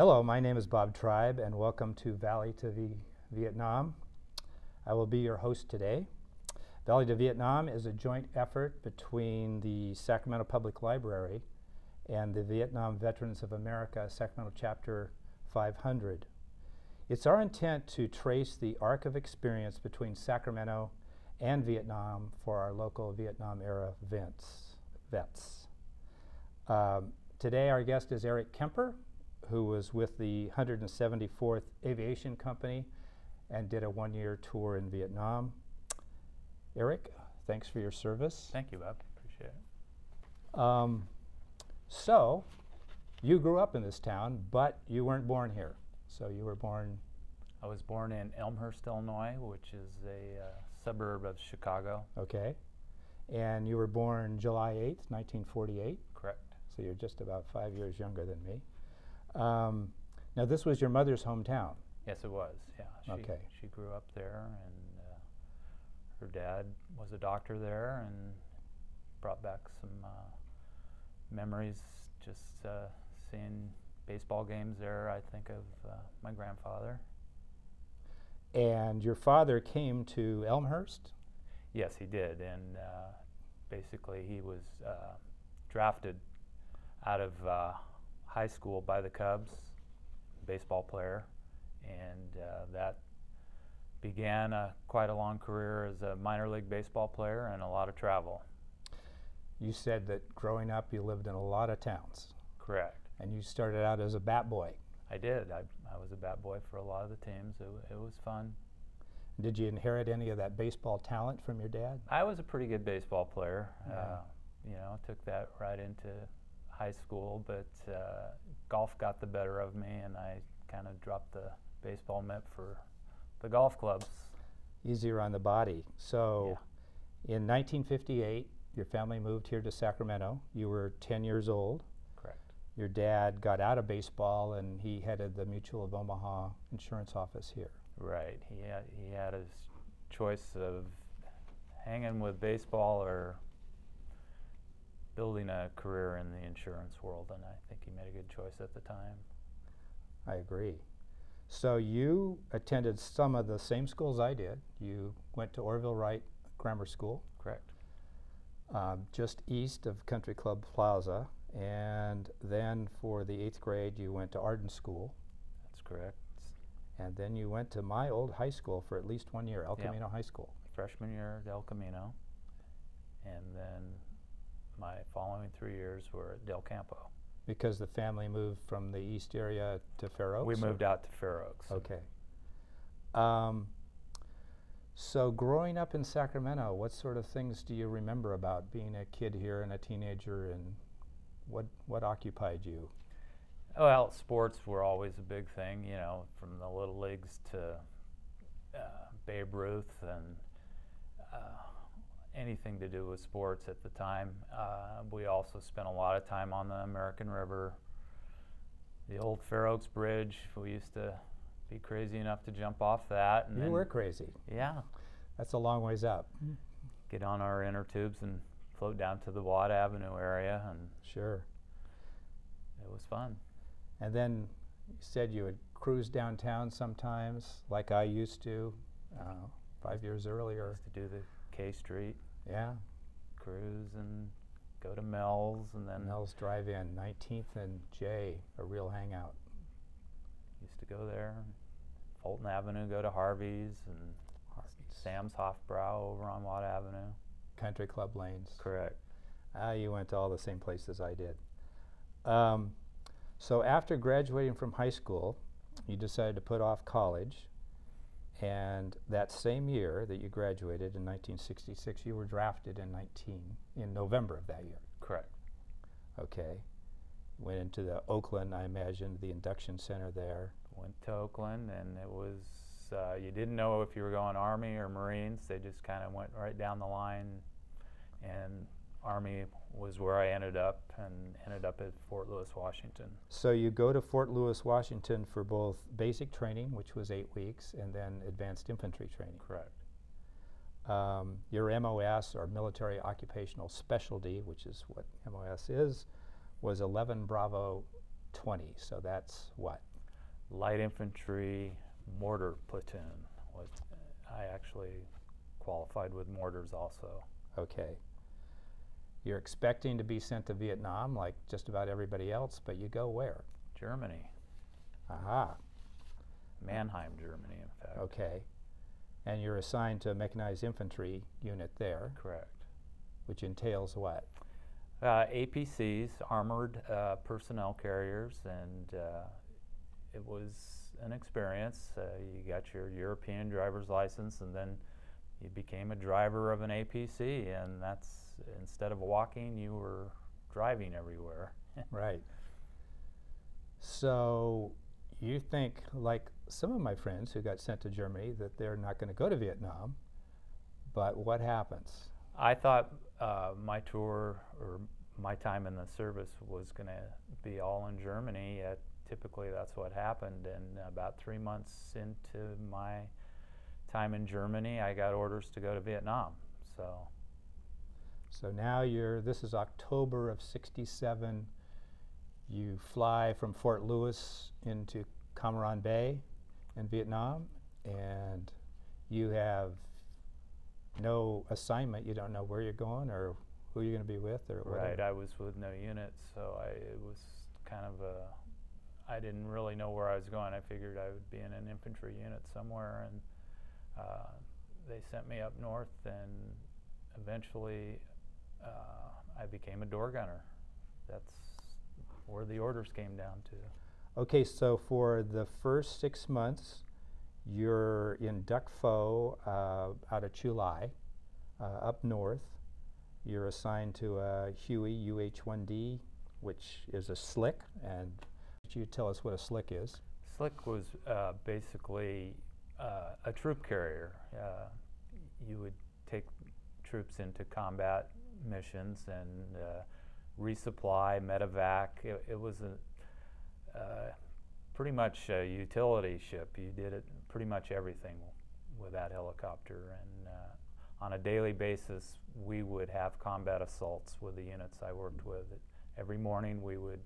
Hello, my name is Bob Tribe, and welcome to Valley to Vietnam. I will be your host today. Valley to Vietnam is a joint effort between the Sacramento Public Library and the Vietnam Veterans of America Sacramento Chapter 500. It's our intent to trace the arc of experience between Sacramento and Vietnam for our local Vietnam-era vets. Today our guest is Kemper, who was with the 174th Aviation Company and did a one-year tour in Vietnam. Eric, thanks for your service. Thank you, Bob. Appreciate it. So, you grew up in this town, but you weren't born here. So you were born... I was born in Elmhurst, Illinois, which is a suburb of Chicago. Okay. And you were born July 8th, 1948? Correct. So you're just about 5 years younger than me. Now this was your mother's hometown? Yes, it was, yeah. She grew up there, and her dad was a doctor there and brought back some memories, just seeing baseball games there. I think of my grandfather. And your father came to Elmhurst? Yes, he did, and basically he was drafted out of high school by the Cubs, baseball player, and that began quite a long career as a minor league baseball player and a lot of travel. You said that growing up you lived in a lot of towns. Correct. And you started out as a bat boy. I did. I was a bat boy for a lot of the teams. It was fun. Did you inherit any of that baseball talent from your dad? I was a pretty good baseball player. Yeah. You know, took that right into high school, but golf got the better of me, and I kind of dropped the baseball mitt for the golf clubs. Easier on the body. So in 1958, your family moved here to Sacramento. You were 10 years old. Correct. Your dad got out of baseball and he headed the Mutual of Omaha insurance office here. Right. He had his choice of hanging with baseball or building a career in the insurance world, and I think he made a good choice at the time. I agree. So you attended some of the same schools I did. You went to Orville Wright Grammar School. Correct. Just east of Country Club Plaza, and then for the 8th grade you went to Arden School. That's correct. And then you went to my old high school for at least 1 year, El Camino High School. Freshman year at El Camino, and then my following 3 years were at Del Campo. Because the family moved from the east area to Fair Oaks? We moved out to Fair Oaks. Okay. So growing up in Sacramento, what sort of things do you remember about being a kid here and a teenager, and what occupied you? Well, sports were always a big thing, you know, from the little leagues to Babe Ruth and anything to do with sports at the time. We also spent a lot of time on the American River, the old Fair Oaks Bridge. We used to be crazy enough to jump off that. And you were crazy. Yeah. That's a long ways up. Get on our inner tubes and float down to the Watt Avenue area, and sure, it was fun. And then you said you would cruise downtown sometimes, like I used to 5 years earlier. Used to do the K Street. Yeah. Cruise and go to Mel's, and then Mel's Drive-In, 19th and J, a real hangout. Used to go there. Fulton Avenue, go to Harvey's, and Sam's Hofbrau over on Watt Avenue. Country Club Lanes. Correct. You went to all the same places I did. So after graduating from high school, you decided to put off college, and that same year that you graduated in 1966, you were drafted in November of that year. Correct. Okay. Went into the Oakland, I imagine, the induction center there. Went to Oakland, and it was, you didn't know if you were going Army or Marines. They just kind of went right down the line, and Army was where I ended up, and ended up at Fort Lewis, Washington. So you go to Fort Lewis, Washington for both basic training, which was 8 weeks, and then advanced infantry training. Correct. Your MOS, or Military Occupational Specialty, which is what MOS is, was 11 Bravo 20, so that's what? light infantry mortar platoon. I actually qualified with mortars also. Okay. You're expecting to be sent to Vietnam like just about everybody else, but you go where? Germany. Aha. Mannheim, Germany, in fact. Okay. And you're assigned to a mechanized infantry unit there. Correct. Which entails what? APCs, armored personnel carriers, and it was an experience. You got your European driver's license, and then you became a driver of an APC, and that's, instead of walking, you were driving everywhere. Right. So you think, like some of my friends who got sent to Germany, that they're not going to go to Vietnam, but what happens? I thought my tour, or my time in the service, was going to be all in Germany. Typically that's what happened, and about 3 months into my time in Germany, I got orders to go to Vietnam. So now this is October of '67. You fly from Fort Lewis into Cam Ranh Bay in Vietnam, and you have no assignment. You don't know where you're going or who you're going to be with or whatever. Right, I was with no unit, so it was kind of I didn't really know where I was going. I figured I would be in an infantry unit somewhere, and they sent me up north, and eventually I became a door gunner. That's where the orders came down to. Okay, so for the first 6 months, you're in Duc Pho out of Chu Lai, up north. You're assigned to a Huey UH-1D, which is a slick, and could you tell us what a slick is? Slick was basically a troop carrier. You would take troops into combat missions and resupply, medevac. It was pretty much a utility ship. You did pretty much everything with that helicopter, and on a daily basis we would have combat assaults with the units I worked with. Every morning we would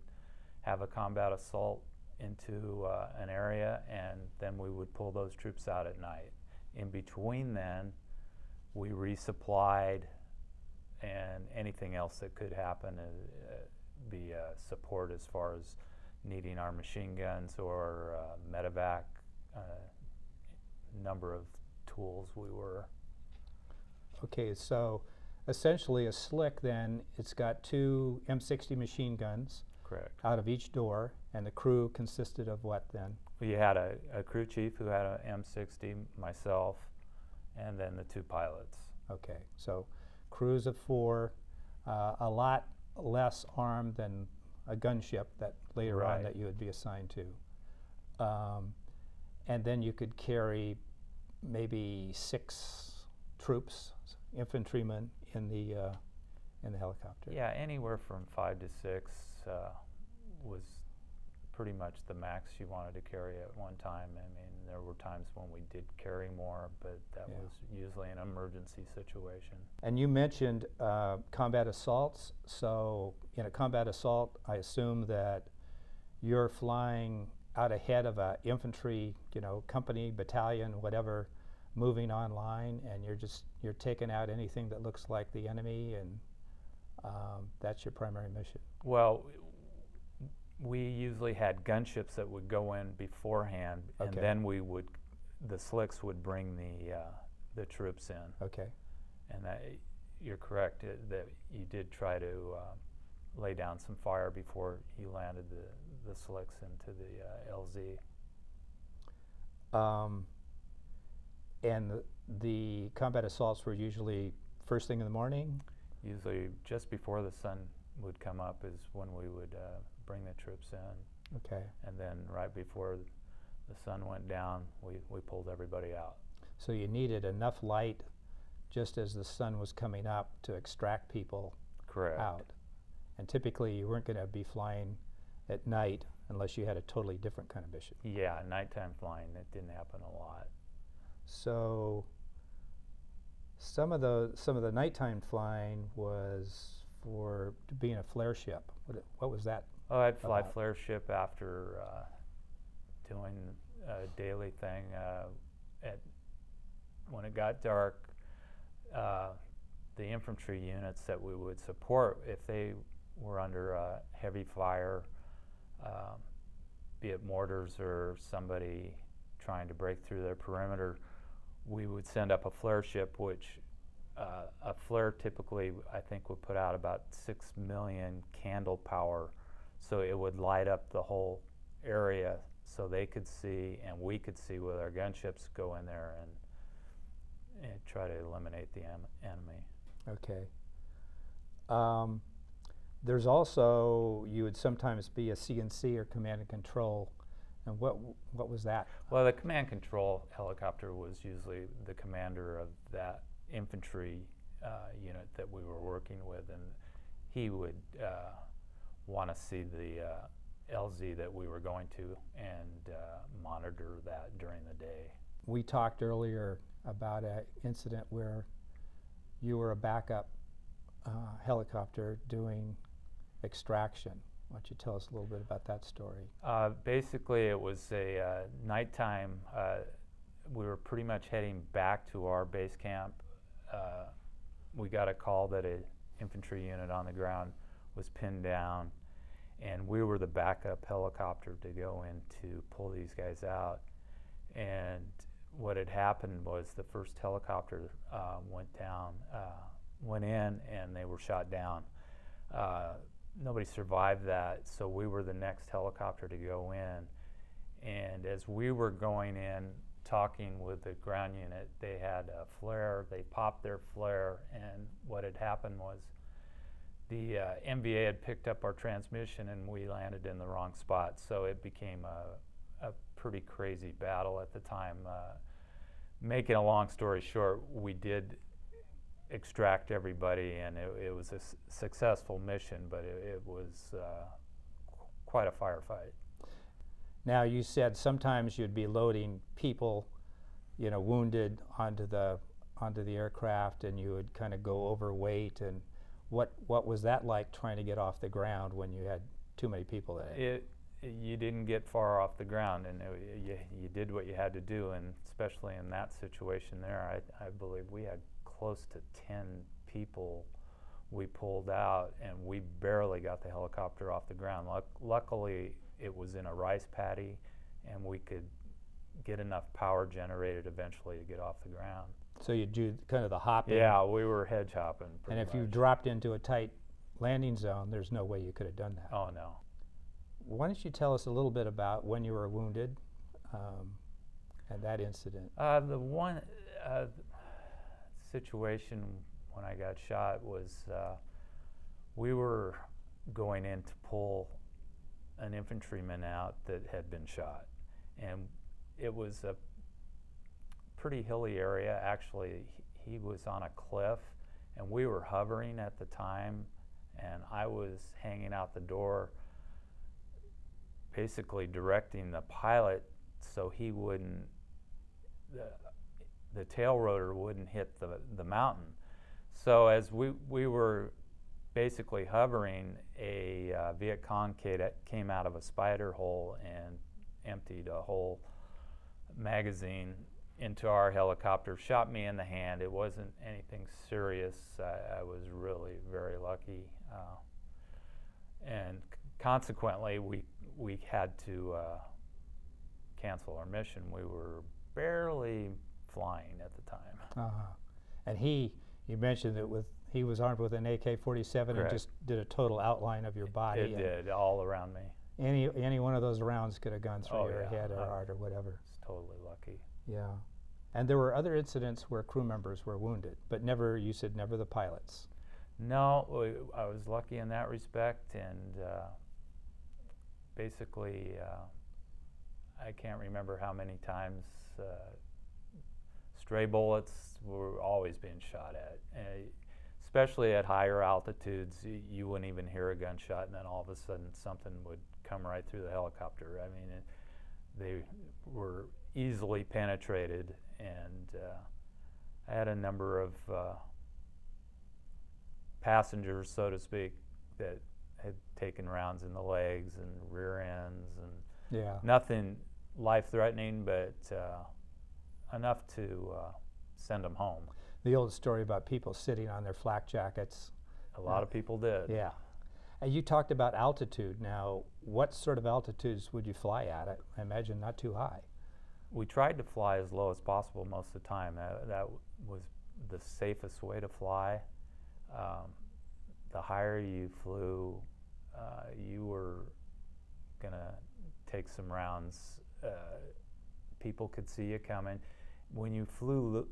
have a combat assault into an area, and then we would pull those troops out at night. In between then, we resupplied, and anything else that could happen, be support as far as needing our machine guns or medevac, number of tools we were. Okay, so essentially a slick then, it's got 2 M60 machine guns. Correct. Out of each door, and the crew consisted of what then? You had a crew chief who had an M60, myself, and then the 2 pilots. Okay, so crews of 4, a lot less armed than a gunship that later on that you would be assigned to. And then you could carry maybe 6 troops, infantrymen in the helicopter. Yeah, anywhere from 5 to 6 was pretty much the max you wanted to carry at one time. I mean, there were times when we did carry more, but that was usually an emergency situation. And you mentioned combat assaults. So in a combat assault, I assume that you're flying out ahead of an infantry, company, battalion, whatever, moving on line, and you're taking out anything that looks like the enemy, and that's your primary mission. Well, we usually had gunships that would go in beforehand, and then the slicks would bring the troops in. Okay. And you're correct that you did try to lay down some fire before you landed the slicks into the LZ. And the combat assaults were usually first thing in the morning? Usually just before the sun would come up is when we would bring the troops in. Okay. And then right before the sun went down, we pulled everybody out. So you needed enough light just as the sun was coming up to extract people out. And typically you weren't going to be flying at night unless you had a totally different kind of mission. Yeah, nighttime flying, it didn't happen a lot. So some of the nighttime flying was for being a flare ship. What was that? Oh, I'd fly flare ship after doing doing a daily thing. When it got dark, the infantry units that we would support, if they were under heavy fire, be it mortars or somebody trying to break through their perimeter, we would send up a flare ship, which a flare typically, I think, would put out about 6 million candle power, so it would light up the whole area so they could see and we could see with our gunships, go in there and try to eliminate the enemy. Okay. There's also, you would sometimes be a CNC or command and control, and what was that? Well, the command control helicopter was usually the commander of that infantry unit that we were working with, and he would want to see the LZ that we were going to and monitor that during the day. We talked earlier about an incident where you were a backup helicopter doing extraction. Why don't you tell us a little bit about that story? Basically, it was a nighttime. We were pretty much heading back to our base camp. We got a call that an infantry unit on the ground was pinned down, and we were the backup helicopter to go in to pull these guys out. And what had happened was the first helicopter went in, and they were shot down. Nobody survived that, so we were the next helicopter to go in. And as we were going in, talking with the ground unit, they had a flare. They popped their flare, and what had happened was the MVA had picked up our transmission, and we landed in the wrong spot. So it became a pretty crazy battle at the time. Making a long story short, we did extract everybody, and it was a successful mission, but it was quite a firefight. Now, you said sometimes you'd be loading people, you know, wounded onto the aircraft, and you would kind of go overweight. And what was that like, trying to get off the ground when you had too many people there? You didn't get far off the ground, and you did what you had to do, and especially in that situation there, I believe we had close to 10 people we pulled out, and we barely got the helicopter off the ground. Luckily, it was in a rice paddy, and we could get enough power generated eventually to get off the ground. So you do kind of the hopping? Yeah, we were hedge hopping pretty And if much. you dropped into a tight landing zone, there's no way you could have done that. Oh, no. Why don't you tell us a little bit about when you were wounded and that incident? The one situation when I got shot was we were going in to pull an infantryman out that had been shot, and it was a pretty hilly area. Actually, he was on a cliff, and we were hovering at the time, and I was hanging out the door basically directing the pilot so he wouldn't, the tail rotor wouldn't hit the mountain. So as we were basically hovering, a Viet Cong came out of a spider hole and emptied a whole magazine into our helicopter, shot me in the hand. It wasn't anything serious. I was really very lucky. And consequently, we had to cancel our mission. We were barely flying at the time. And you mentioned that he was armed with an AK-47 and just did a total outline of your body. It did, all around me. Any one of those rounds could have gone through your head or heart or whatever. It's totally lucky. Yeah. And there were other incidents where crew members were wounded, but never, you said never the pilots. No, I was lucky in that respect, and basically I can't remember how many times stray bullets were always being shot at. Especially at higher altitudes, you wouldn't even hear a gunshot, and then all of a sudden something would come right through the helicopter. I mean, they were easily penetrated, and I had a number of passengers, so to speak, that had taken rounds in the legs and rear ends, and nothing life-threatening, but enough to send them home. The old story about people sitting on their flak jackets. A lot of people did. Yeah. And you talked about altitude. Now, what sort of altitudes would you fly at? I imagine not too high. We tried to fly as low as possible most of the time. That was the safest way to fly. The higher you flew, you were going to take some rounds. People could see you coming. When you flew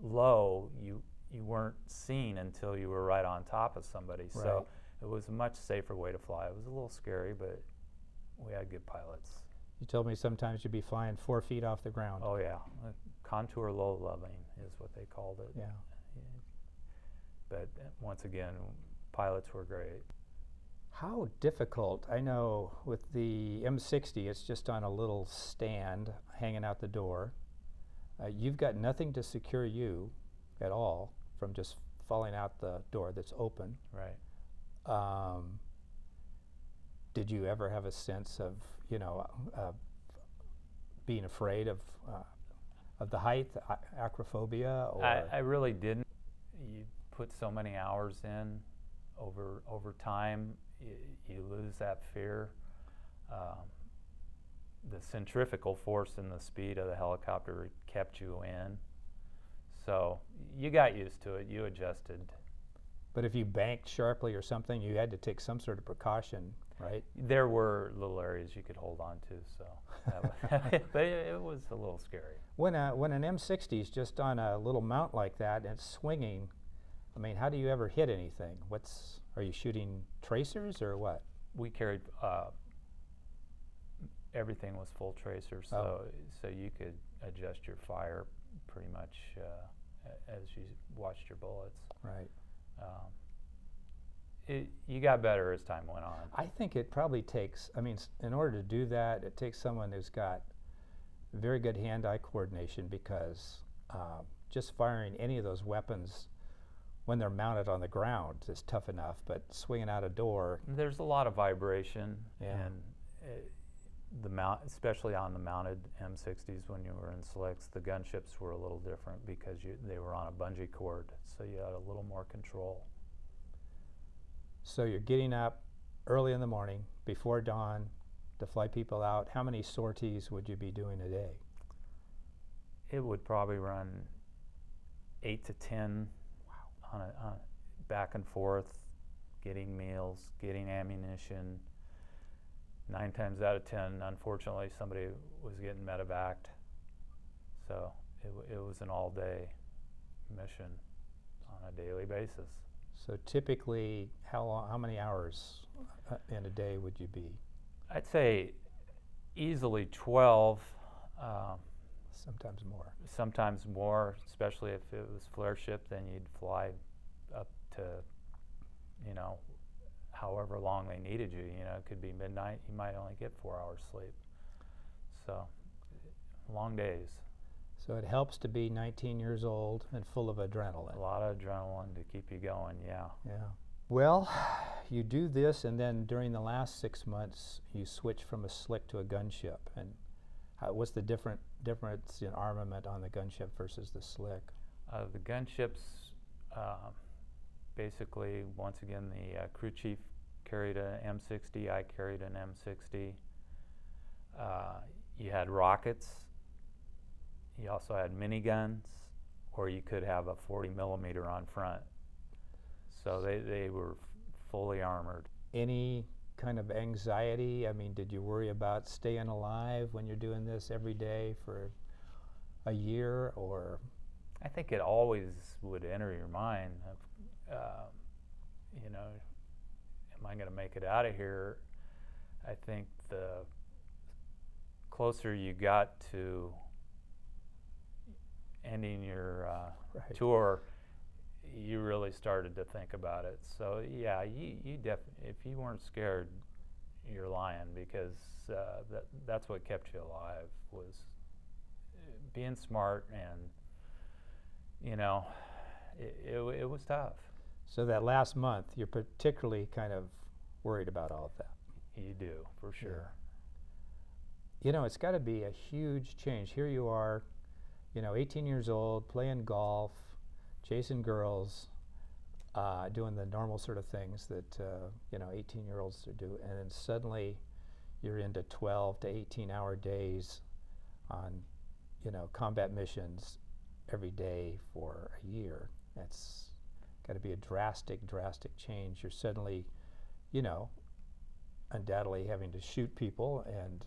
low, you weren't seen until you were right on top of somebody. Right. So it was a much safer way to fly. It was a little scary, but we had good pilots. You told me sometimes you'd be flying 4 feet off the ground. Oh yeah, contour low leveling is what they called it. Yeah. But once again, pilots were great. How difficult, I know with the M60, it's just on a little stand hanging out the door. You've got nothing to secure you at all from just falling out the door that's open. Right. Did you ever have a sense of, being afraid of the height, acrophobia? Or I really didn't. You put so many hours in over time, you lose that fear. The centrifugal force and the speed of the helicopter kept you in. So you got used to it, you adjusted. But if you banked sharply or something, you had to take some sort of precaution, right? There were little areas you could hold on to, so but it was a little scary. When an M60 is just on a little mount like that and it's swinging, I mean, how do you ever hit anything? Are you shooting tracers or what? We carried everything was full tracer, so you could adjust your fire pretty much as you watched your bullets. Right. You got better as time went on. I think it probably takes, in order to do that, it takes someone who's got very good hand-eye coordination, because just firing any of those weapons when they're mounted on the ground is tough enough, but swinging out a door. There's a lot of vibration, yeah. And especially on the mounted M60s when you were in slicks, the gunships were a little different because they were on a bungee cord, so you had a little more control. So you're getting up early in the morning, before dawn, to fly people out. How many sorties would you be doing a day? It would probably run 8 to 10 on back and forth, getting meals, getting ammunition. 9 times out of 10, unfortunately, somebody was getting medevaced. So it was an all-day mission on a daily basis. So typically, how many hours in a day would you be? I'd say easily 12. Sometimes more. Sometimes more, especially if it was flare ship, then you'd fly up to, however long they needed you. It could be midnight, you might only get 4 hours sleep. So, long days. So it helps to be 19 years old and full of adrenaline. A lot of adrenaline to keep you going, yeah. Yeah. Well, you do this, and then during the last 6 months, you switch from a slick to a gunship. And what's the difference in armament on the gunship versus the slick? The gunships, basically, once again, the crew chief carried an M60, I carried an M60. You had rockets. You also had miniguns, or you could have a 40 millimeter on front. So they were fully armored. Any kind of anxiety? Did you worry about staying alive when you're doing this every day for a year, or? I think it always would enter your mind of, am I going to make it out of here? I think the closer you got to ending your right. tour, you really started to think about it. So yeah, if you weren't scared, you're lying, because that's what kept you alive, was being smart, and it was tough. So that last month, you're particularly kind of worried about all of that. You do, for sure. you know, it's got to be a huge change. Here you are, you know, 18 years old, playing golf, chasing girls, doing the normal sort of things that, you know, 18-year-olds do, and then suddenly you're into 12 to 18-hour days on, you know, combat missions every day for a year. That's got to be a drastic change. You're suddenly, you know, undoubtedly having to shoot people, and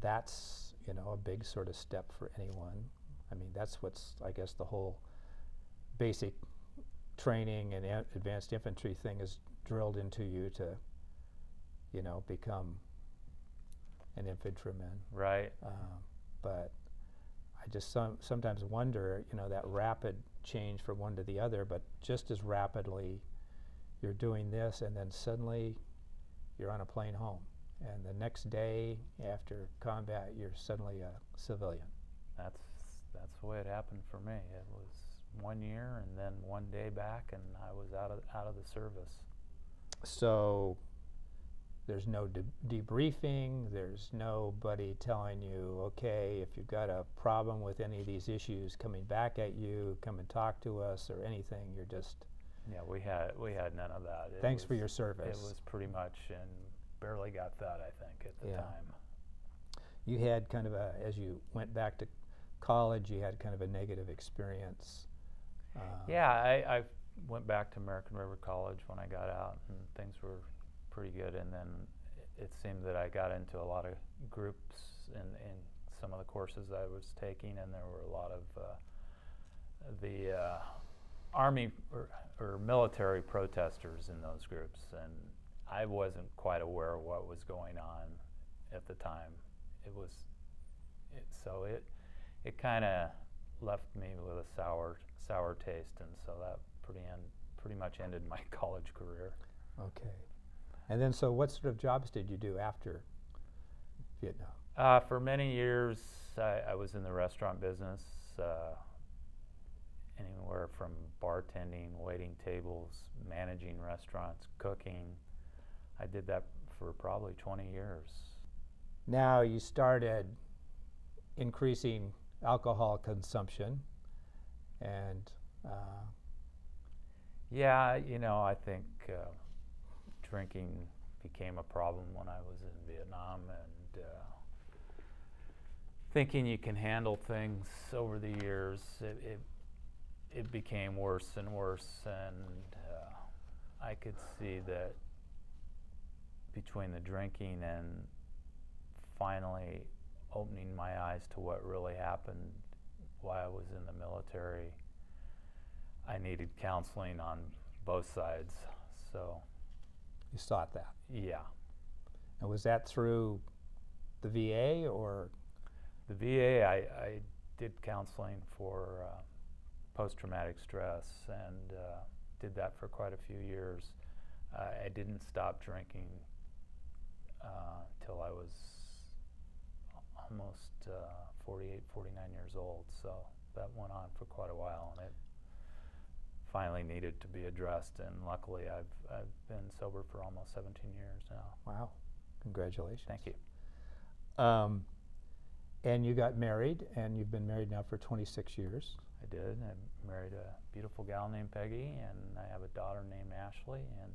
that's, you know, a big sort of step for anyone. I mean, that's what's, I guess, the whole basic training and advanced infantry thing is drilled into you to, you know, become an infantryman. Right. But I just sometimes wonder, you know, that rapid change from one to the other, but just as rapidly you're doing this and then suddenly you're on a plane home, and the next day after combat you're suddenly a civilian. That's the way it happened for me. It was 1 year and then 1 day back, and I was out of the service. So there's no debriefing, there's nobody telling you, okay, if you've got a problem with any of these issues coming back at you, come and talk to us or anything. You're just... Yeah, we had none of that. Thanks for your service. It was pretty much, and barely got that, I think, at the time. You had kind of a, as you went back to college, you had kind of a negative experience. Yeah, I went back to American River College when I got out, and things were pretty good, and then it seemed that I got into a lot of groups in some of the courses I was taking, and there were a lot of the Army or military protesters in those groups, and I wasn't quite aware of what was going on at the time. So it kind of left me with a sour taste, and so that pretty much ended my college career. Okay. And then, so what sort of jobs did you do after Vietnam? For many years, I was in the restaurant business, anywhere from bartending, waiting tables, managing restaurants, cooking. I did that for probably 20 years. Now you started increasing alcohol consumption, and yeah, you know, I think drinking became a problem when I was in Vietnam, and thinking you can handle things over the years, it became worse and worse, and I could see that between the drinking and finally opening my eyes to what really happened while I was in the military, I needed counseling on both sides. So you sought that? Yeah. And was that through the VA or? The VA, I did counseling for post-traumatic stress, and did that for quite a few years. I didn't stop drinking till I was almost 48, 49 years old, so that went on for quite a while, and it finally needed to be addressed, and luckily I've been sober for almost 17 years now. Wow, congratulations. Thank you. And you got married, and you've been married now for 26 years. I did. I married a beautiful gal named Peggy, and I have a daughter named Ashley, and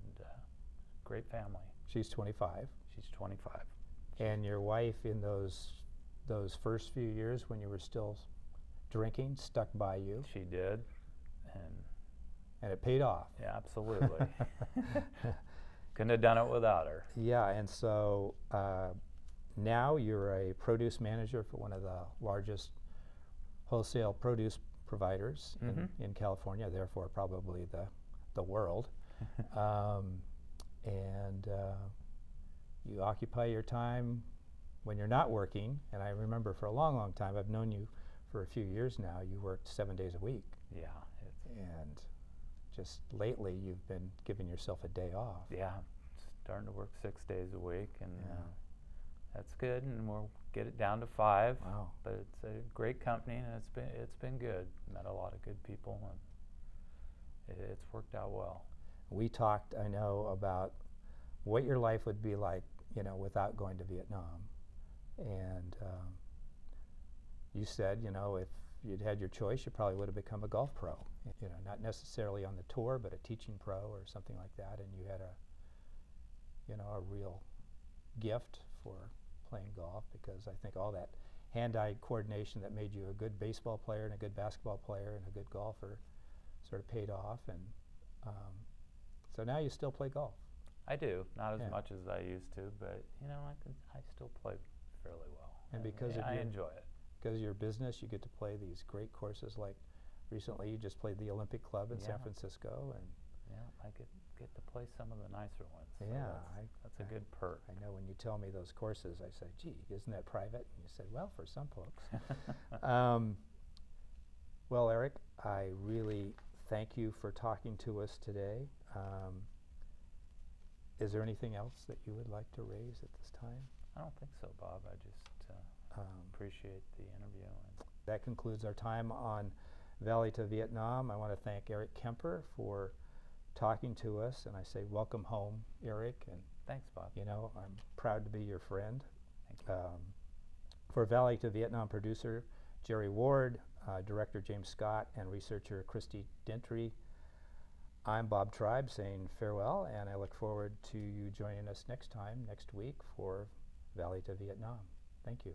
great family. She's 25. She's 25. And your wife, in those first few years when you were still drinking, stuck by you. She did, and it paid off. Yeah, absolutely. Couldn't have done it without her. Yeah, and so now you're a produce manager for one of the largest wholesale produce providers in California, therefore probably the world. And you occupy your time when you're not working, and I remember for a long time, I've known you for a few years now, you worked 7 days a week. Yeah. And just lately you've been giving yourself a day off. Yeah, starting to work 6 days a week, and that's good, and we'll get it down to 5. Wow. But it's a great company, and it's been good. Met a lot of good people, and it's worked out well. We talked, I know, about what your life would be like, you know, without going to Vietnam. And you said, you know, if you'd had your choice, you probably would have become a golf pro. You know, not necessarily on the tour, but a teaching pro or something like that. And you had a real gift for playing golf, because I think all that hand-eye coordination that made you a good baseball player and a good basketball player and a good golfer sort of paid off. And so now you still play golf. I do, not as much as I used to, but you know, I still play fairly well. And because I enjoy it. Because of your business, you get to play these great courses. Like recently, you just played the Olympic Club in San Francisco, and I get to play some of the nicer ones. So yeah, that's a good perk. I know when you tell me those courses, I say, "Gee, isn't that private?" And you say, "Well, for some folks." Well, Eric, I really thank you for talking to us today. Is there anything else that you would like to raise at this time? I don't think so, Bob. I just appreciate the interview. And that concludes our time on Valley to Vietnam. I want to thank Eric Kemper for talking to us, and I say welcome home, Eric. And thanks, Bob. You know, I'm proud to be your friend. Thank you. For Valley to Vietnam producer Jerry Ward, director James Scott, and researcher Christy Dentry, I'm Bob Tribe saying farewell, and I look forward to you joining us next week for Valley to Vietnam. Thank you.